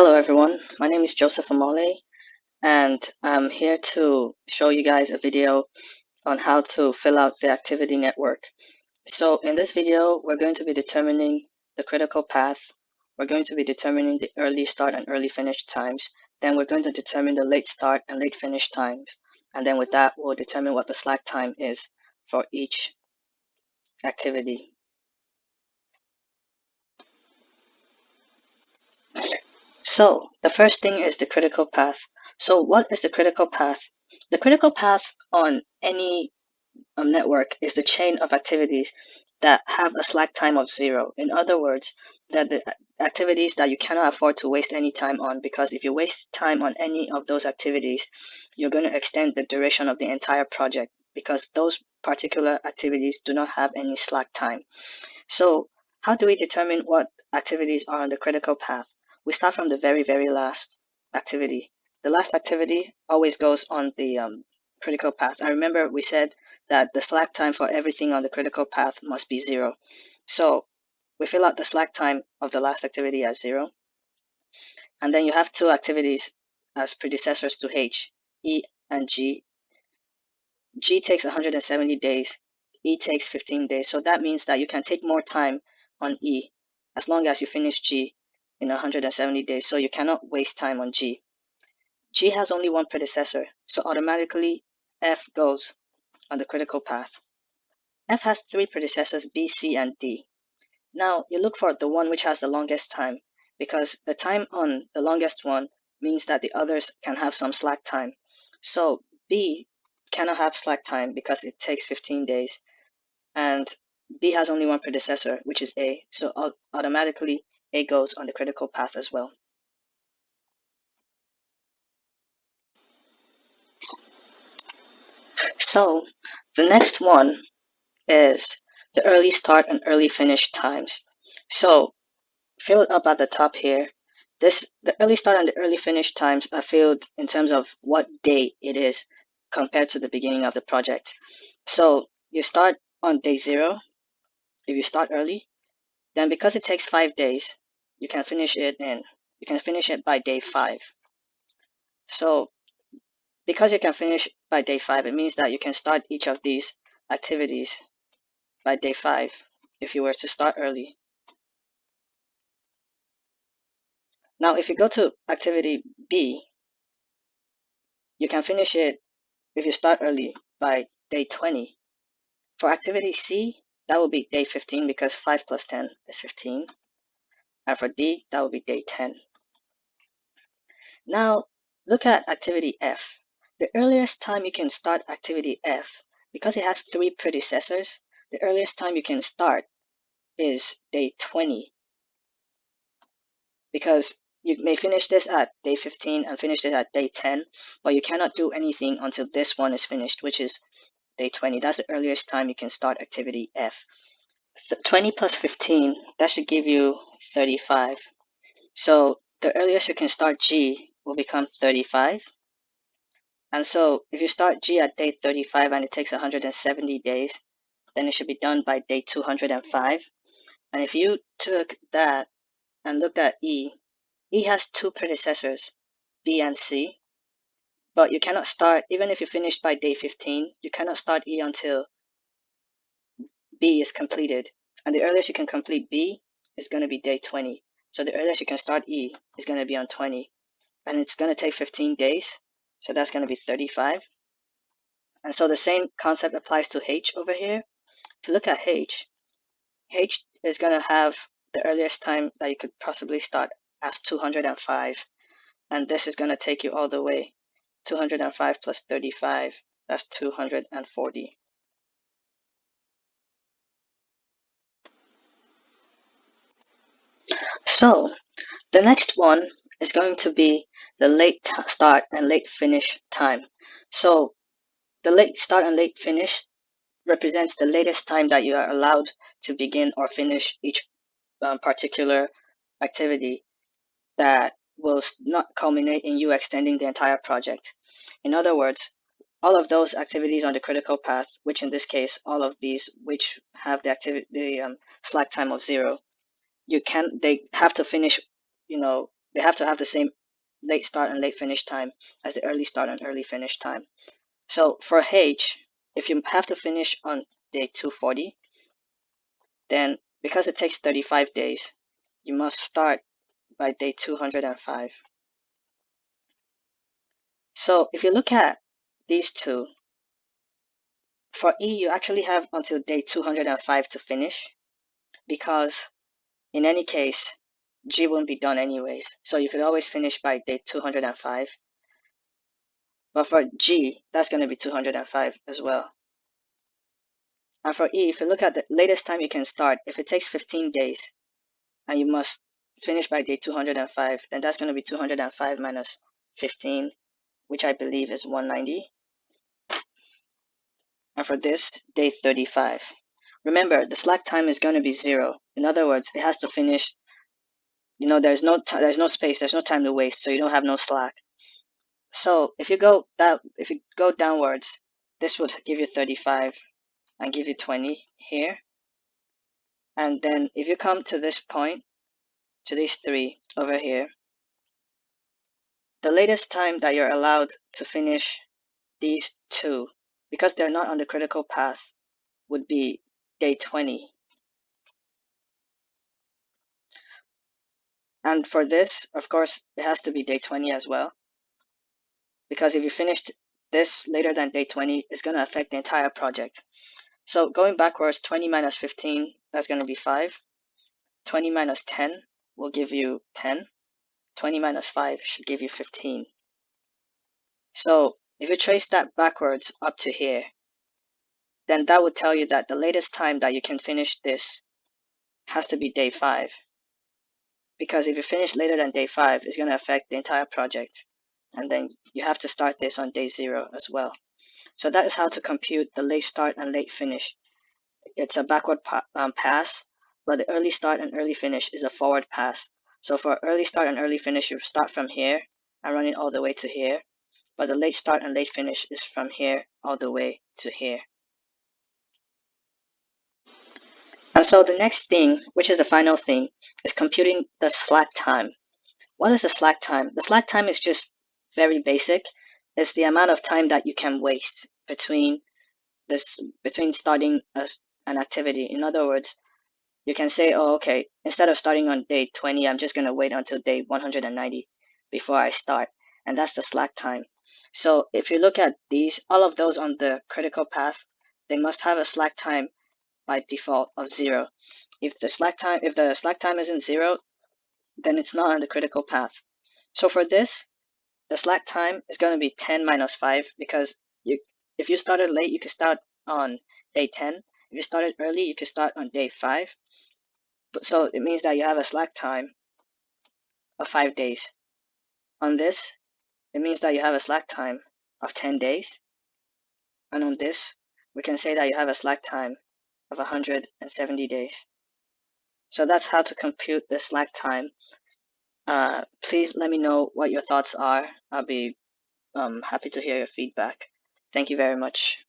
Hello everyone, my name is Joseph Amole and I'm here to show you guys a video on how to fill out the activity network. So in this video, we're going to be determining the critical path, we're going to be determining the early start and early finish times, then we're going to determine the late start and late finish times, and then with that, we'll determine what the slack time is for each activity. So the first thing is the critical path. So what is the critical path? The critical path on any network is the chain of activities that have a slack time of 0. In other words, that the activities that you cannot afford to waste any time on, because if you waste time on any of those activities, you're going to extend the duration of the entire project because those particular activities do not have any slack time. So how do we determine what activities are on the critical path? We start from the very last activity. The last activity always goes on the critical path. I remember we said that the slack time for everything on the critical path must be 0. So we fill out the slack time of the last activity as 0. And then you have two activities as predecessors to H, E and G. G takes 170 days, E takes 15 days. So that means that you can take more time on E as long as you finish G in 170 days. So you cannot waste time on G. G has only one predecessor, so automatically F goes on the critical path. F has three predecessors, B, C, and D. Now you look for the one which has the longest time, because the time on the longest one means that the others can have some slack time. So B cannot have slack time because it takes 15 days, and B has only one predecessor, which is A, so automatically A goes on the critical path as well. So the next one is the early start and early finish times. So filled up at the top here, the early start and the early finish times are filled in terms of what day it is compared to the beginning of the project. So you start on day 0 if you start early, then because it takes 5 days, you can finish it by day 5. So because you can finish by day 5, it means that you can start each of these activities by day 5 if you were to start early. Now, if you go to activity B, you can finish it if you start early by day 20. For activity C, that will be day 15 because 5 plus 10 is 15. And for D, that will be day 10. Now, look at activity F. The earliest time you can start activity F, because it has 3 predecessors, the earliest time you can start is day 20. Because you may finish this at day 15 and finish it at day 10, but you cannot do anything until this one is finished, which is day 20. That's the earliest time you can start activity F. 20 plus 15, that should give you 35. So the earliest you can start G will become 35. And so if you start G at day 35 and it takes 170 days, then it should be done by day 205. And if you took that and looked at E, E has 2 predecessors, B and C. But you cannot start, even if you finished by day 15, you cannot start E until B is completed. And the earliest you can complete B is going to be day 20. So the earliest you can start E is going to be on 20. And it's going to take 15 days. So that's going to be 35. And so the same concept applies to H over here. If you look at H is going to have the earliest time that you could possibly start as 205. And this is going to take you all the way. 205 plus 35, that's 240. So the next one is going to be the late start and late finish time. So the late start and late finish represents the latest time that you are allowed to begin or finish each particular activity that will not culminate in you extending the entire project. In other words, all of those activities on the critical path, which in this case, all of these which have the slack time of 0, they have to finish, they have to have the same late start and late finish time as the early start and early finish time. So for H, if you have to finish on day 240, then because it takes 35 days, you must start by day 205. So if you look at these two, for E, you actually have until day 205 to finish, because in any case, G won't be done anyways. So you could always finish by day 205. But for G, that's going to be 205 as well. And for E, if you look at the latest time you can start, if it takes 15 days and you must finish by day 205, then that's going to be 205 minus 15, which I believe is 190. And for this, day 35. Remember, the slack time is going to be 0. In other words, it has to finish, there's no space, there's no time to waste, so you don't have no slack. So if you go downwards, this would give you 35 and give you 20 here. And then if you come to this point, to these three over here, the latest time that you're allowed to finish these two, because they're not on the critical path, would be day 20. And for this, of course, it has to be day 20 as well, because if you finished this later than day 20, it's going to affect the entire project. So going backwards, 20 minus 15, that's going to be 5. 20 minus 10 will give you 10. 20 minus 5 should give you 15. So if you trace that backwards up to here, then that would tell you that the latest time that you can finish this has to be day 5. Because if you finish later than day 5, it's going to affect the entire project. And then you have to start this on day 0 as well. So that is how to compute the late start and late finish. It's a backward pass, but the early start and early finish is a forward pass. So for early start and early finish, you start from here and run it all the way to here. But the late start and late finish is from here all the way to here. And so the next thing, which is the final thing, is computing the slack time. What is the slack time? The slack time is just very basic. It's the amount of time that you can waste between starting an activity. In other words, you can say, oh, okay, instead of starting on day 20, I'm just going to wait until day 190 before I start. And that's the slack time. So if you look at these, all of those on the critical path, they must have a slack time by default of 0. If the slack time isn't 0, then it's not on the critical path. So for this, the slack time is going to be 10 minus 5, because if you started late, you could start on day 10. If you started early, you could start on day 5. So it means that you have a slack time of 5 days. On this, it means that you have a slack time of 10 days. And on this, we can say that you have a slack time of 170 days. So that's how to compute the slack time. Please let me know what your thoughts are. I'll be happy to hear your feedback. Thank you very much.